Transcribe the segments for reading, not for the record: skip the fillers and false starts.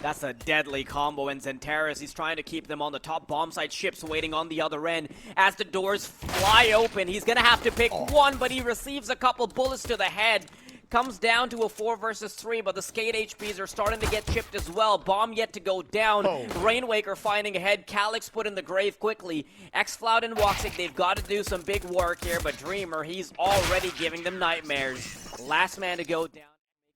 That's a deadly combo, and Zentaris, he's trying to keep them on the top bomb site. Ships waiting on the other end. As the doors fly open, he's gonna have to pick one, but he receives a couple bullets to the head. Comes down to a 4 versus 3, but the SKADE HPs are starting to get chipped as well. Bomb yet to go down. Rainwaker finding ahead. Calyx put in the grave quickly. Xfloud and Woxic, they've got to do some big work here, but Dreamer, he's already giving them nightmares. Last man to go down.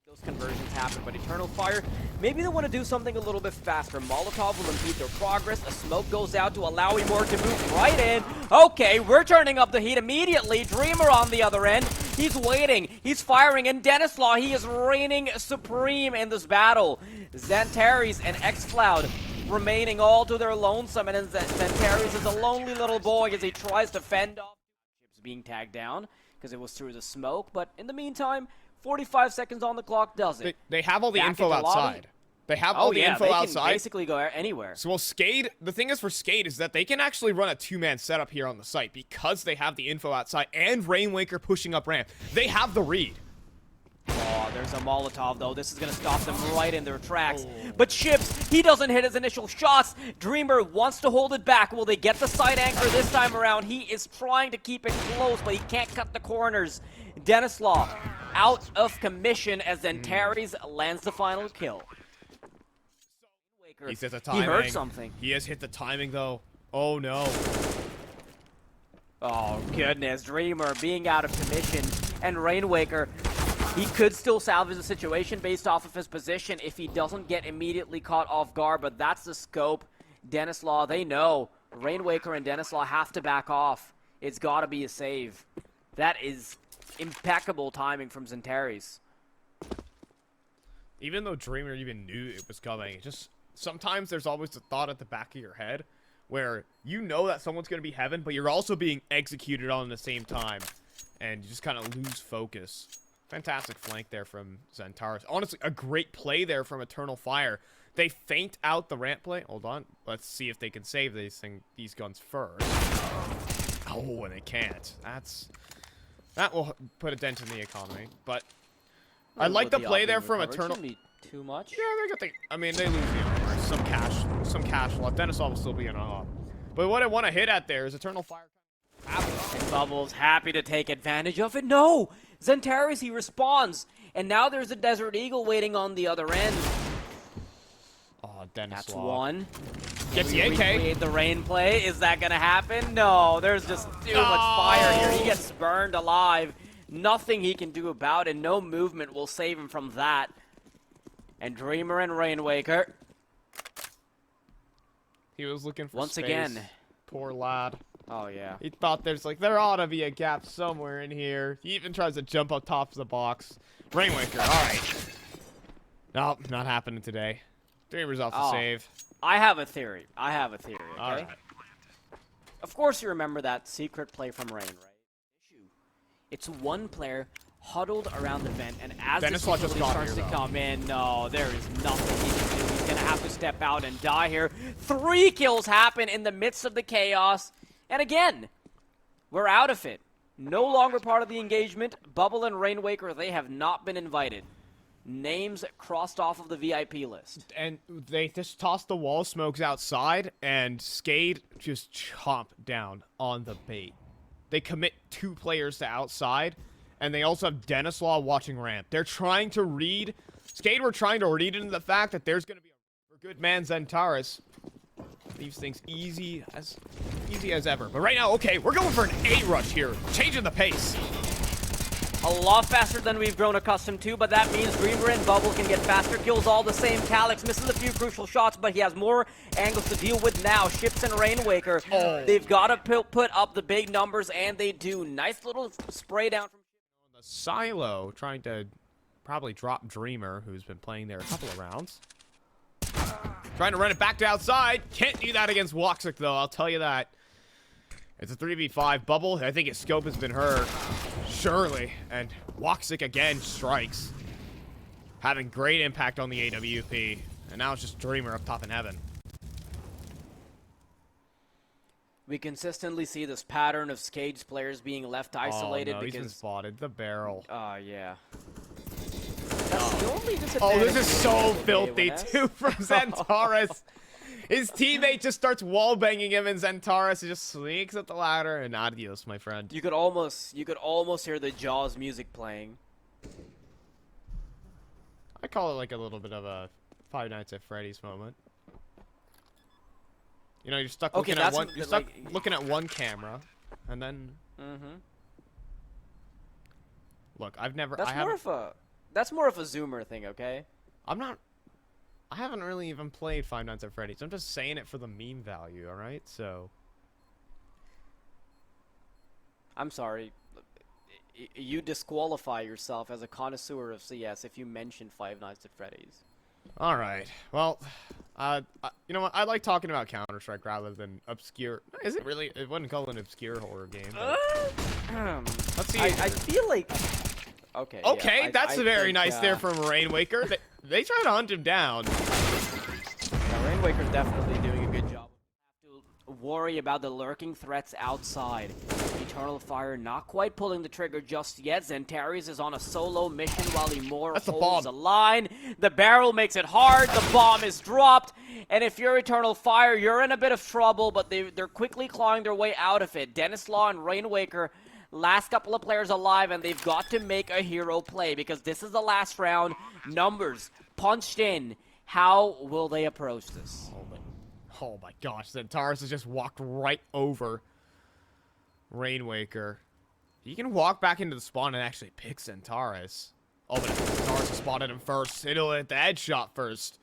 Those conversions happen, but Eternal Fire, maybe they want to do something a little bit faster. Molotov will impede their progress. A smoke goes out to allow Emor to move right in. Okay, we're turning up the heat immediately. Dreamer on the other end. He's waiting. He's firing. And Denislaw, he is reigning supreme in this battle. Zentaris and Xfloud remaining all to their lonesome. And Zentaris is a lonely little boy as he tries to fend off. Ships being tagged down because it was through the smoke. But in the meantime, 45 seconds on the clock does it. They have all the info outside. They have all the info outside. They can basically go anywhere. So, well, SKADE, the thing is for SKADE is that they can actually run a 2-man setup here on the site because they have the info outside and Rainwaker pushing up ramp. They have the read. Oh, there's a Molotov, though. This is going to stop them right in their tracks. But Ships, he doesn't hit his initial shots. Dreamer wants to hold it back. Will they get the side anchor this time around? He is trying to keep it close, but he can't cut the corners. Denislaw out of commission as Zentaris lands the final kill. He says the timing. He heard something. He has hit the timing, though. Oh, no. Oh, goodness. Dreamer being out of commission. And Rainwaker, he could still salvage the situation based off of his position if he doesn't get immediately caught off guard, but that's the scope. Denislaw, they know. Rainwaker and Denislaw have to back off. It's got to be a save. That is impeccable timing from Zentaris. Even though Dreamer even knew it was coming, just sometimes there's always the thought at the back of your head where you know that someone's going to be heaven, but you're also being executed on at the same time, and you just kind of lose focus. Fantastic flank there from Zentaris. Honestly, a great play there from Eternal Fire. They feint out the ramp play. Hold on. Let's see if they can save these guns first. Oh, and they can't. That will put a dent in the economy, but I like the play there from Eternal. Too much? Yeah, they got the. I mean, they lose the armor. Some cash left. Denislaw will still be in a. But what I want to hit at there is Eternal Fire. And Bubbles happy to take advantage of it. No! Zentaris, he responds. And now there's a Desert Eagle waiting on the other end. Oh, Denislaw. That's one. Gets the AK. Recreate the rain play. Is that going to happen? No, there's just too much fire here. He gets burned alive. Nothing he can do about it. No movement will save him from that. And Dreamer and Rainwaker. He was looking for once space. Again. Poor lad. Oh, yeah. He thought there ought to be a gap somewhere in here. He even tries to jump up top of the box. Rainwaker, alright. Nope, not happening today. Dreamer's off the save. I have a theory. Okay? Alright. Of course you remember that secret play from Rain, right? It's one player huddled around the vent, and as the utility starts to come in, no, there is nothing he can do. He's going to have to step out and die here. 3 kills happen in the midst of the chaos. And again, we're out of it. No longer part of the engagement. Bubble and Rainwaker, they have not been invited. Names crossed off of the VIP list. And they just toss the wall smokes outside, and SKADE just chomp down on the bait. They commit 2 players to outside, and they also have Denislaw watching ramp. They're trying to read. SKADE were trying to read into the fact that there's going to be a good man Zentaris. Leaves things easy as ever. But right now, okay, we're going for an A rush here. Changing the pace. A lot faster than we've grown accustomed to, but that means Dreamer and Bubble can get faster kills all the same. Calyx misses a few crucial shots, but he has more angles to deal with now. Ships and Rainwaker, they've got to put up the big numbers, and they do. Nice little spray down from the silo, trying to probably drop Dreamer, who's been playing there a couple of rounds. Trying to run it back to outside. Can't do that against Woxic, though, I'll tell you that. It's a 3v5. Bubble, I think his scope has been hurt. Surely. And Woxic again strikes. Having great impact on the AWP. And now it's just Dreamer up top in heaven. We consistently see this pattern of SKADE's players being left isolated because he's been spotted. The barrel. Yeah. The only Oh, disadvantage this is so is filthy, A1S. too, from Xantares. His teammate just starts wallbanging him, and Xantares just sneaks up the ladder, and adios, my friend. You could almost hear the Jaws music playing. I call it like a little bit of a Five Nights at Freddy's moment. You know, you're stuck Okay, looking at that's one. You're stuck like- looking at one camera, and then look. I've never. That's more of a Zoomer thing, okay? I'm not. I haven't really even played Five Nights at Freddy's. I'm just saying it for the meme value. All right, so. I'm sorry. You disqualify yourself as a connoisseur of CS if you mention Five Nights at Freddy's. All right. Well, you know what? I like talking about Counter-Strike rather than obscure. Is it really? I wouldn't call it an obscure horror game. Let's see. I feel like. Okay. Okay, yeah, that's I very think, nice there from Rainwaker. They try to hunt him down. Rainwaker's definitely doing a good job. Have to worry about the lurking threats outside. Eternal Fire not quite pulling the trigger just yet. Xantares is on a solo mission while he more That's the holds bomb. the line. The barrel makes it hard. The bomb is dropped. And if you're Eternal Fire, you're in a bit of trouble, but they're quickly clawing their way out of it. Denislaw and Rainwaker, last couple of players alive, and they've got to make a hero play because this is the last round. Numbers punched in. How will they approach this? Oh my gosh, Xantares has just walked right over Rainwaker. He can walk back into the spawn and actually pick Xantares. Oh, but Xantares spotted him first. He'll hit the headshot first.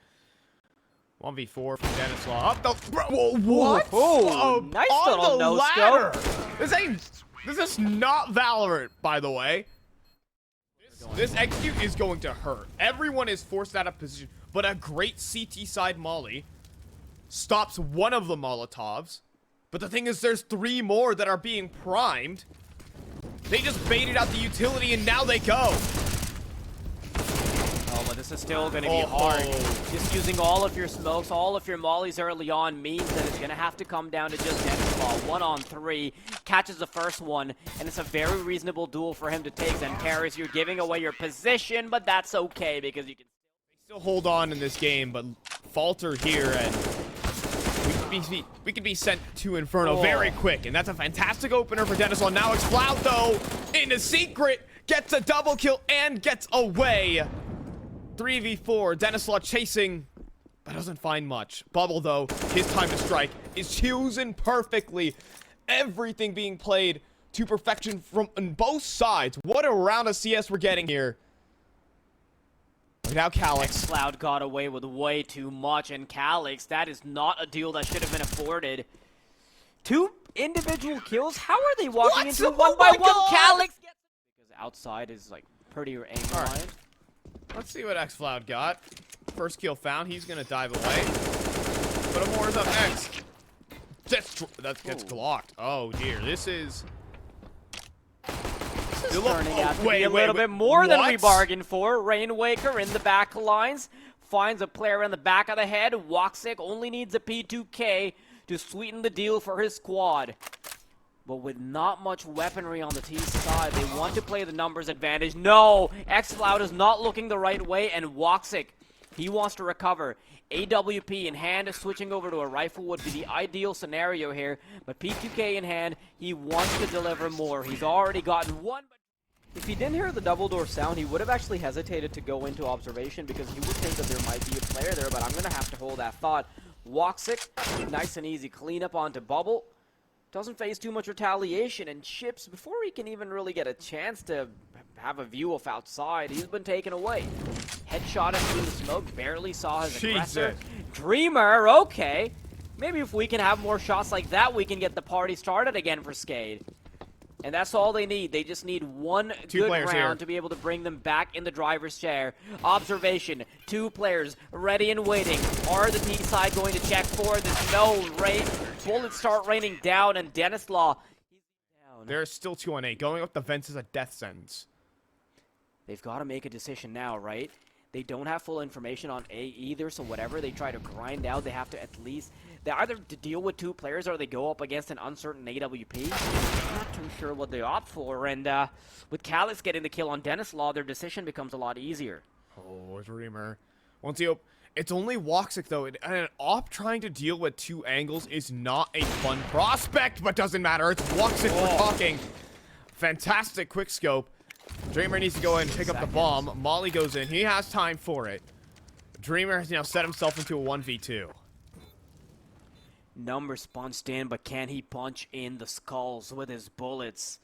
1v4 from Denislaw. Up the... Whoa, what? Oh, nice on little the no-scope. ladder. This is not Valorant, by the way. This execute is going to hurt. Everyone is forced out of position, but a great CT side molly stops one of the Molotovs. But the thing is, there's 3 more that are being primed. They just baited out the utility, and now they go. Oh, but this is still going to be hard. Just using all of your smokes, all of your mollies early on means that it's going to have to come down to just Denislaw. 1-on-3, catches the first one, and it's a very reasonable duel for him to take. Xantares, you're giving away your position, but that's okay because you can Still hold on in this game, but falter here, and we could be sent to Inferno very quick, and that's a fantastic opener for Denislaw. Now it's Cloud, though, into Secret, gets a double kill, and gets away. 3v4, Denislaw chasing, but doesn't find much. Bubble, though, his time to strike is chosen perfectly. Everything being played to perfection from on both sides. What a round of CS we're getting here. Now Calyx. Cloud got away with way too much, and Calyx, that is not a deal that should have been afforded. 2 individual kills? How are they walking into one by one? Calyx gets... Because outside is, like, pretty aim-aligned. Let's see what xCloud got. First kill found. He's going to dive away. But Amore's up next. That gets glocked. Oh, dear. This is... turning out to be a little bit more than we bargained for. Rainwaker in the back lines, finds a player in the back of the head. Woxic only needs a P2K to sweeten the deal for his squad. But with not much weaponry on the T side, they want to play the numbers advantage. No! xCloud is not looking the right way, and Woxic, he wants to recover. AWP in hand, switching over to a rifle would be the ideal scenario here. But P2K in hand, he wants to deliver more. He's already gotten one. If he didn't hear the double door sound, he would have actually hesitated to go into observation because he would think that there might be a player there, but I'm going to have to hold that thought. Woxic, nice and easy cleanup onto Bubble. Doesn't face too much retaliation, and Chips, before he can even really get a chance to have a view of outside, he's been taken away. Headshot him through the smoke, barely saw his aggressor. Dreamer, okay. Maybe if we can have more shots like that, we can get the party started again for SKADE. And that's all they need. They just need one good round to be able to bring them back in the driver's chair. Observation, 2 players ready and waiting. Are the T side going to check for this? No, rain. Bullets start raining down, and Denislaw, he's down. There's still 2 on 8. Going up the vents is a death sentence. They've got to make a decision now, right? They don't have full information on A either, so whatever they try to grind out, they have to at least... They either deal with 2 players or they go up against an uncertain AWP. I'm not too sure what they opt for, and with Calyx getting the kill on Denislaw, their decision becomes a lot easier. Oh, Dreamer. Once he it's only Woxic though, and an op trying to deal with 2 angles is not a fun prospect, but doesn't matter. It's Woxic we're talking. Fantastic quick scope. Dreamer needs to go in and pick up the bomb. Molly goes in. He has time for it. Dreamer has now set himself into a 1v2. Numbers punched in, but can he punch in the skulls with his bullets?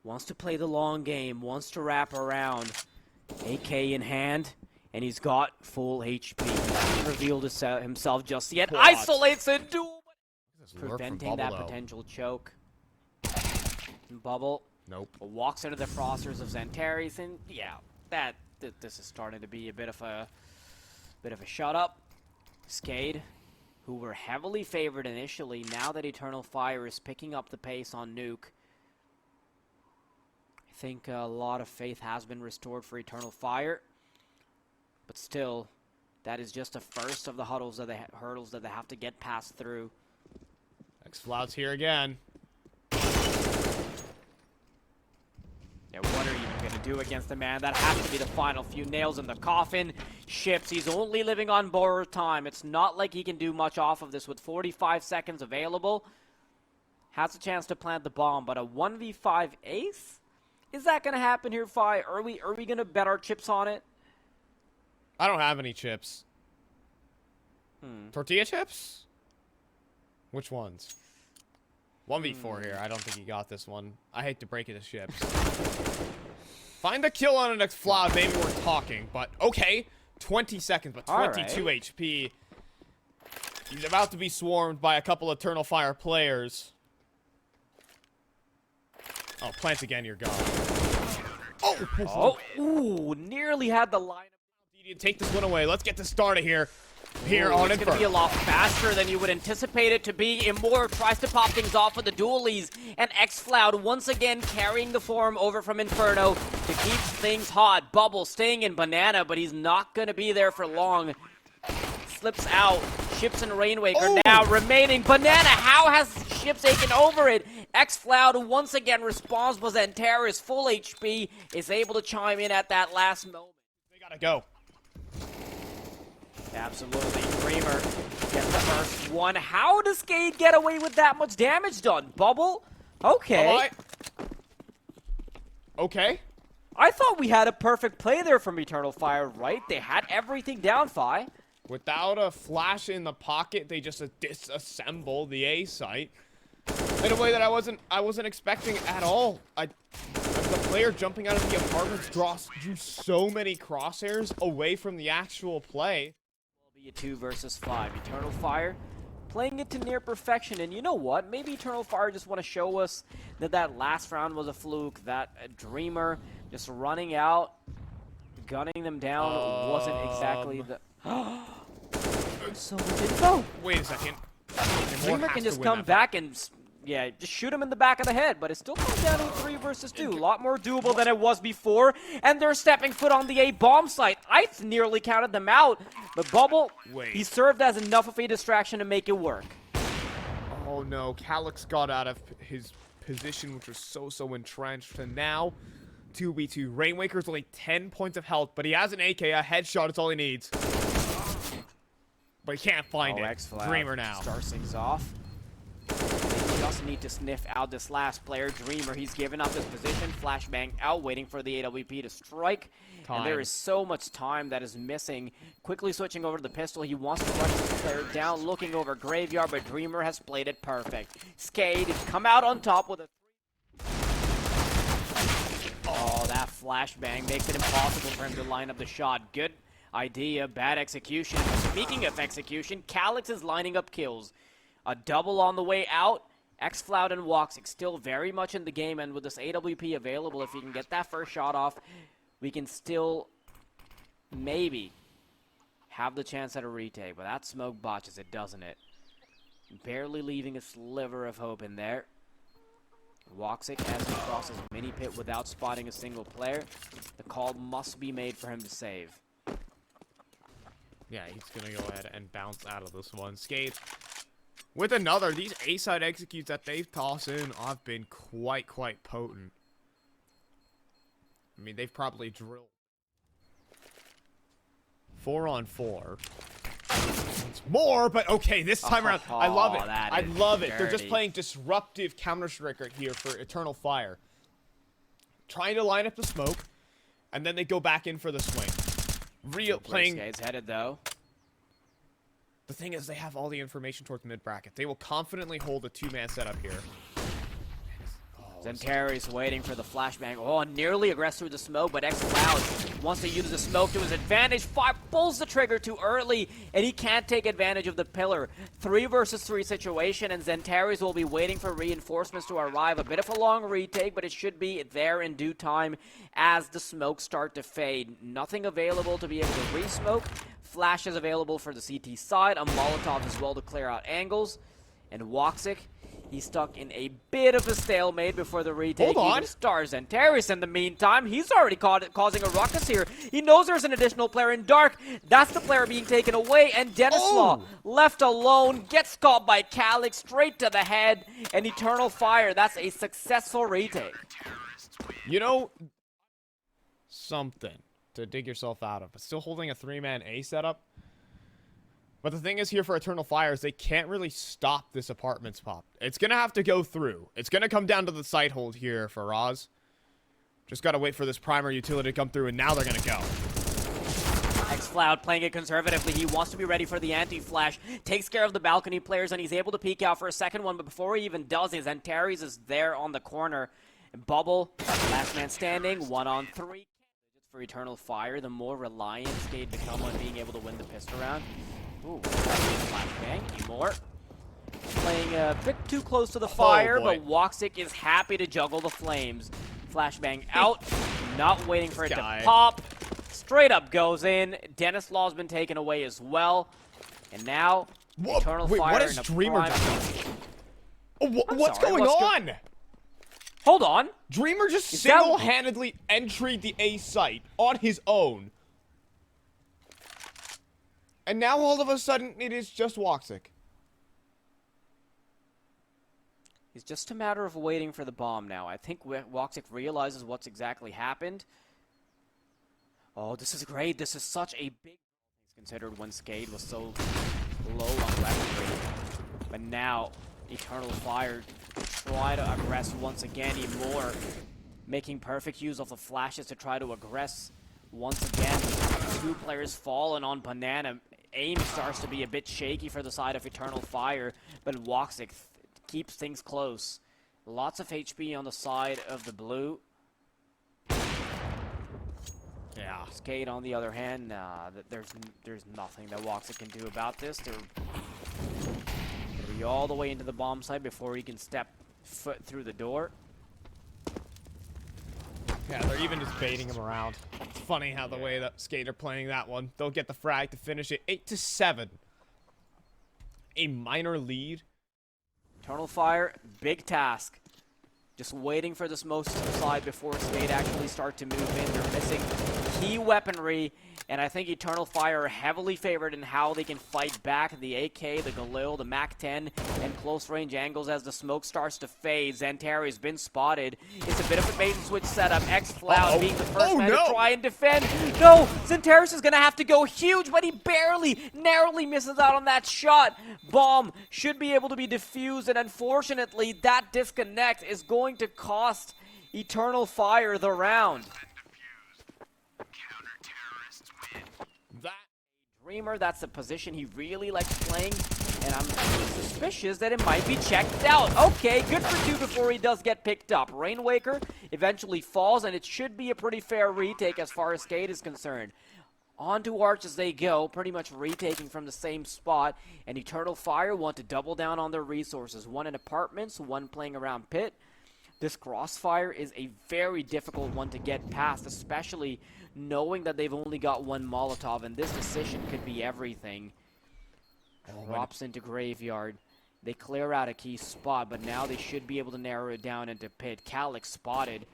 Wants to play the long game, wants to wrap around. AK in hand, and he's got full HP. He hasn't revealed himself just yet. What? Isolates a duel, Lure from preventing Bubble, that though. potential choke. Bubble Nope. walks into the frosters of Xantares, and yeah, this is starting to be a bit of a shut up. SKADE, who were heavily favored initially, now that Eternal Fire is picking up the pace on Nuke, I think a lot of faith has been restored for Eternal Fire, but still, that is just the first of the hurdles that they have to get past through. X-Flout's here again. Yeah, what are you going to do against a man? That has to be the final few nails in the coffin. Ships, he's only living on borrowed time. It's not like he can do much off of this with 45 seconds available. Has a chance to plant the bomb, but a 1v5 ace? Is that going to happen here, Fi? Are we going to bet our chips on it? I don't have any chips. Tortilla chips? Which ones? 1v4 here. I don't think he got this one. I hate to break it to Ships. Find a kill on an X-Flout, maybe we're talking. But, okay. 20 seconds, but 22 HP. He's about to be swarmed by a couple Eternal Fire players. Oh, plant again, you're gone. Oh, ooh, nearly had the lineup. Take this one away. Let's get this started here. Here on it's going to be a lot faster than you would anticipate it to be. Immor tries to pop things off with the dualies, and X-Flout once again carrying the form over from Inferno to keep things hot. Bubble staying in Banana, but he's not going to be there for long. Slips out. Ships and Rainwaker now remaining. Banana, how has Ships taken over it? X-Flout once again responds, but Xantares, full HP, is able to chime in at that last moment. They gotta go. Absolutely. Dreamer gets the first one. How does SKADE get away with that much damage done? Bubble? Okay. Okay. I thought we had a perfect play there from Eternal Fire, right? They had everything down, Fi. Without a flash in the pocket, they just disassemble the A site in a way that I wasn't expecting at all. The player jumping out of the apartments drew so many crosshairs away from the actual play. Will be a 2 versus 5. Eternal Fire playing it to near perfection, and you know what? Maybe Eternal Fire just want to show us that last round was a fluke. That Dreamer just running out, gunning them down wasn't exactly the. So it didn't go. Wait a second. Dreamer can just come back and, yeah, just shoot him in the back of the head, but it still comes down to 3 versus 2. A lot more doable than it was before, and they're stepping foot on the A bomb site. I nearly counted them out, but Bubble, he served as enough of a distraction to make it work. Oh no, Calyx got out of his position, which was so entrenched, and now 2v2. Rainwaker's only 10 points of health, but he has an AK, a headshot is all he needs. But he can't find it. Dreamer now. Starts things off. They just need to sniff out this last player. Dreamer, he's given up his position. Flashbang out, waiting for the AWP to strike. And there is so much time that is missing. Quickly switching over to the pistol. He wants to rush this player down, looking over Graveyard, but Dreamer has played it perfect. SKADE has come out on top with a... Oh, that flashbang makes it impossible for him to line up the shot. Good idea, bad execution. Speaking of execution, Calyx is lining up kills. A double on the way out. X-Flout and Woxic still very much in the game, and with this AWP available, if he can get that first shot off, we can still maybe have the chance at a retake. But that smoke botches it, doesn't it? Barely leaving a sliver of hope in there. Woxic as he crosses mini pit without spotting a single player. The call must be made for him to save. Yeah, he's going to go ahead and bounce out of this one. SKADE with another. These A-side executes that they've tossed in have been quite potent. I mean, they've probably drilled. 4-on-4. It's more, but okay, this time around, I love it. I love it. They're just playing disruptive Counter-Strike right here for Eternal Fire. Trying to line up the smoke, and then they go back in for the swing. Playing. SKADE's headed though. The thing is, they have all the information towards mid-bracket. They will confidently hold a two-man setup here. Zentari's waiting for the flashbang. Oh, nearly aggressed through the smoke, but xCloud wants to use the smoke to his advantage. Pulls the trigger too early, and he can't take advantage of the pillar. 3 versus 3 situation, and Zentari's will be waiting for reinforcements to arrive. A bit of a long retake, but it should be there in due time as the smokes start to fade. Nothing available to be able to re-smoke. Flash is available for the CT side. A Molotov as well to clear out angles. And Woxic, he's stuck in a bit of a stalemate before the retake even starts. And Zentari's, in the meantime, he's already causing a ruckus here. He knows there's an additional player in dark. That's the player being taken away. And Denislaw, left alone, gets caught by Calyx straight to the head. And Eternal Fire, that's a successful retake. You know, something to dig yourself out of, but still holding a 3-man A setup. But the thing is here for Eternal Fire is they can't really stop this apartments pop. It's going to have to go through. It's going to come down to the site hold here for Roz. Just got to wait for this primer utility to come through, and now they're going to go. xCloud playing it conservatively. He wants to be ready for the anti-flash. Takes care of the balcony players, and he's able to peek out for a second one. But before he even does it, Zentari's is there on the corner. Bubble, last man standing, 1-on-3. For Eternal Fire, the more reliant SKADE become on being able to win the pistol round. Ooh, flashbang, more. Playing a bit too close to the fire, but Woxic is happy to juggle the flames. Flashbang out, not waiting for it to pop. Straight up goes in. Denislaw's been taken away as well. And now, Eternal Fire what is in a Dreamer prime... What's going on? Hold on. Dreamer just single-handedly entered the A site on his own. And now all of a sudden, it is just Woxic. It's just a matter of waiting for the bomb now. I think Woxic realizes what's exactly happened. Oh, this is great. This is such a big... considered when SKADE was so low on weaponry. But now, Eternal Fire try to aggress once again. More making perfect use of the flashes to try to aggress once again. 2 players fallen on Banana. Aim starts to be a bit shaky for the side of Eternal Fire, but Woxic keeps things close. Lots of HP on the side of the blue. Yeah. SKADE on the other hand, there's nothing that Woxic can do about this. They're gonna be all the way into the bomb site before he can step foot through the door. Yeah, they're even just baiting him around. It's funny how the way that SKADE are playing that one. They'll get the frag to finish it 8-7. A minor lead. Eternal Fire, big task. Just waiting for the smoke to subside before SKADE actually start to move in. They're missing key weaponry, and I think Eternal Fire are heavily favored in how they can fight back the AK, the Galil, the MAC-10, and close-range angles as the smoke starts to fade. Zentari's been spotted. It's a bit of a bait-and-switch setup. xCloud being the first man to try and defend. No! Zentari's is going to have to go huge, but he narrowly misses out on that shot. Bomb should be able to be defused, and unfortunately, that disconnect is going to cost Eternal Fire the round. Dreamer, that's the position he really likes playing, and I'm suspicious that it might be checked out. Okay, good for 2 before he does get picked up. Rainwaker eventually falls, and it should be a pretty fair retake as far as SKADE is concerned. On to Arch as they go, pretty much retaking from the same spot, and Eternal Fire want to double down on their resources. 1 in apartments, 1 playing around pit. This crossfire is a very difficult one to get past, especially knowing that they've only got 1 Molotov, and this decision could be everything. Drops into Graveyard. They clear out a key spot, but now they should be able to narrow it down into pit. Calyx spotted.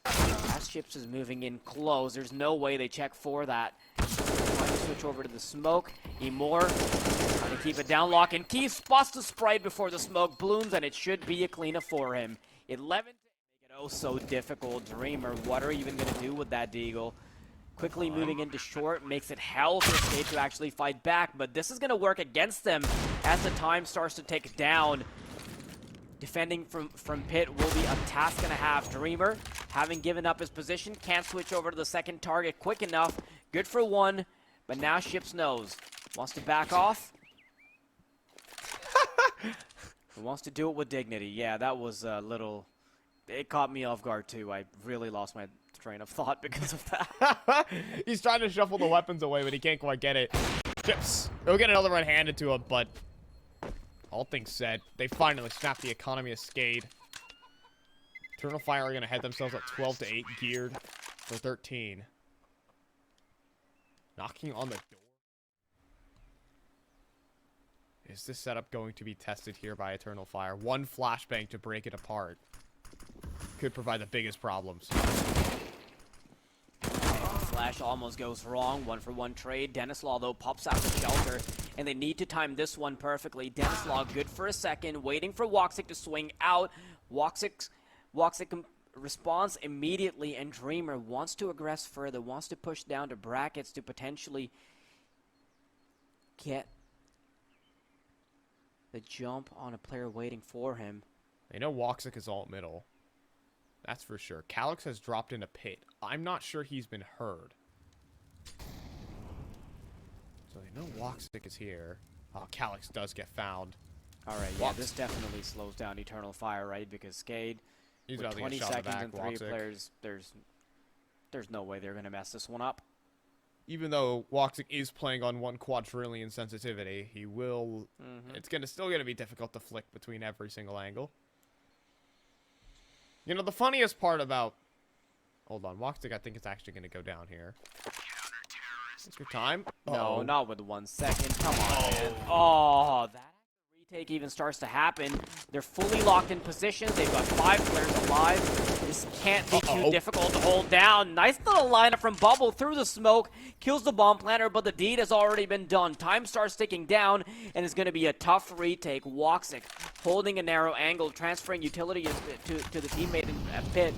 As Chips is moving in close, there's no way they check for that. Trying to switch over to the smoke. Emor trying to keep it down. Lock and key. Spots the Sprite before the smoke blooms, and it should be a cleanup for him. 11 to make it oh so difficult. Dreamer, what are you even going to do with that Deagle? Quickly moving into short makes it hell for SKADE to actually fight back, but this is going to work against them as the time starts to tick down. Defending from pit will be a task and a half. Dreamer, having given up his position, can't switch over to the second target quick enough. Good for one, but now Ships knows. Wants to back off. He wants to do it with dignity. Yeah, that was a little... It caught me off guard, too. I really lost my train of thought because of that. He's trying to shuffle the weapons away, but he can't quite get it. Chips. He'll get another one handed to him, but all things said, they finally snapped the economy of SKADE. Eternal Fire are going to head themselves at 12 to 8 geared for 13. Knocking on the door. Is this setup going to be tested here by Eternal Fire? One flashbang to break it apart could provide the biggest problems. Flash almost goes wrong. 1-for-1 trade. Denislaw, though, pops out the shelter, and they need to time this one perfectly. Denislaw good for a second, waiting for Woxic to swing out. Woxic responds immediately, and Dreamer wants to aggress further, wants to push down to brackets to potentially get the jump on a player waiting for him. They know Woxic is alt middle. That's for sure. Calyx has dropped in a pit. I'm not sure he's been heard. So they know Woxic is here. Oh, Calyx does get found. Alright, yeah, this definitely slows down Eternal Fire, right? Because SKADE, He's with about to 20 get shot in the seconds back, and 3 Woxic. players, there's no way they're going to mess this one up. Even though Woxic is playing on 1 quadrillion sensitivity, he will... It's still going to be difficult to flick between every single angle. You know, the funniest part about... Hold on, Woxic, I think it's actually going to go down here. Take your time. No, not with 1 second. Come on, man. Oh, that retake even starts to happen. They're fully locked in position. They've got 5 players alive. This can't be too difficult to hold down. Nice little lineup from Bubble through the smoke. Kills the bomb planter, but the deed has already been done. Time starts ticking down, and it's going to be a tough retake. Woxic holding a narrow angle, transferring utility to the teammate in pit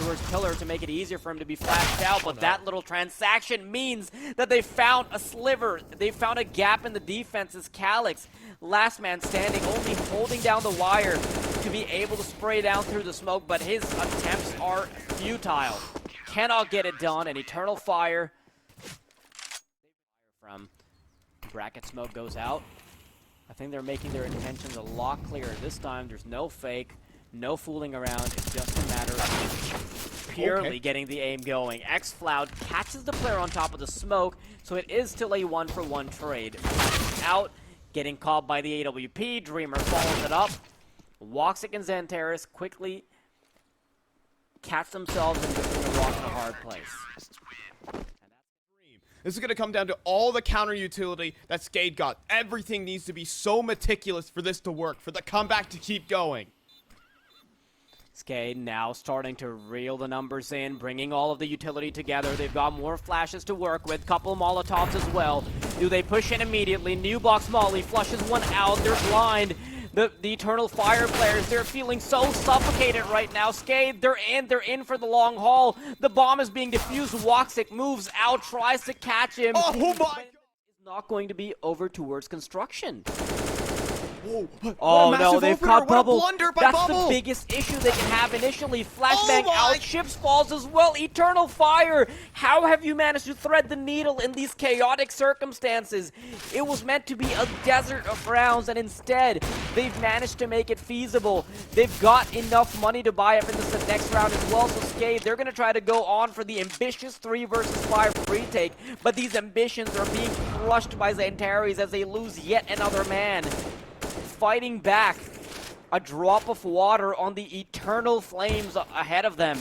towards Pillar to make it easier for him to be flashed out. But that little transaction means that they found a sliver. They found a gap in the defense as Calyx, last man standing, only holding down the wire to be able to spray down through the smoke, but his attempts are futile. Cannot get it done, and Eternal Fire from bracket smoke goes out. I think they're making their intentions a lot clearer this time. There's no fake, no fooling around. It's just a matter of purely getting the aim going. X-Floud catches the player on top of the smoke, so it is still a 1-for-1 trade. Out, getting caught by the AWP. Dreamer follows it up. Woxic and Xantares quickly catch themselves in between a rock and a hard place. This is going to come down to all the counter utility that SKADE got. Everything needs to be so meticulous for this to work, for the comeback to keep going. SKADE now starting to reel the numbers in, bringing all of the utility together. They've got more flashes to work with, couple Molotovs as well. Do they push in immediately? New box Molly flushes one out. They're blind. The Eternal Fire players, they're feeling so suffocated right now. SKADE, they're in for the long haul. The bomb is being defused. Woxic moves out, tries to catch him. Oh my God! It's not going to be over towards construction. Whoa, oh no, they've caught Bubble. That's Bubble. The biggest issue they can have initially. Flashbang out, Ships falls as well. Eternal Fire, how have you managed to thread the needle in these chaotic circumstances? It was meant to be a desert of rounds, and instead, they've managed to make it feasible. They've got enough money to buy up into the next round as well, so SKADE, they're going to try to go on for the ambitious 3 versus 5 retake, but these ambitions are being crushed by Xantares as they lose yet another man. Fighting back, a drop of water on the eternal flames ahead of them.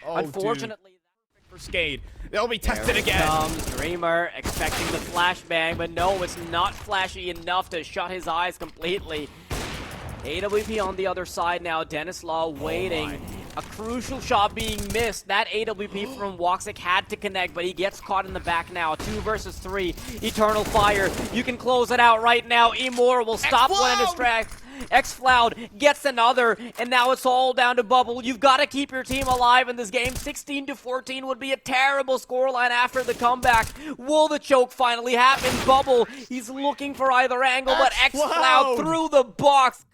Oh, unfortunately, for SKADE, they'll be tested there again. Comes Dreamer, expecting the flashbang, but no, it's not flashy enough to shut his eyes completely. AWP on the other side now. Denislaw waiting. A crucial shot being missed. That AWP from Woxic had to connect, but he gets caught in the back now. 2 versus 3. Eternal Fire. You can close it out right now. Emor will stop one in his tracks. xFloud gets another, and now it's all down to Bubble. You've got to keep your team alive in this game. 16-14 would be a terrible scoreline after the comeback. Will the choke finally happen? Bubble, he's looking for either angle, but xFloud through the box.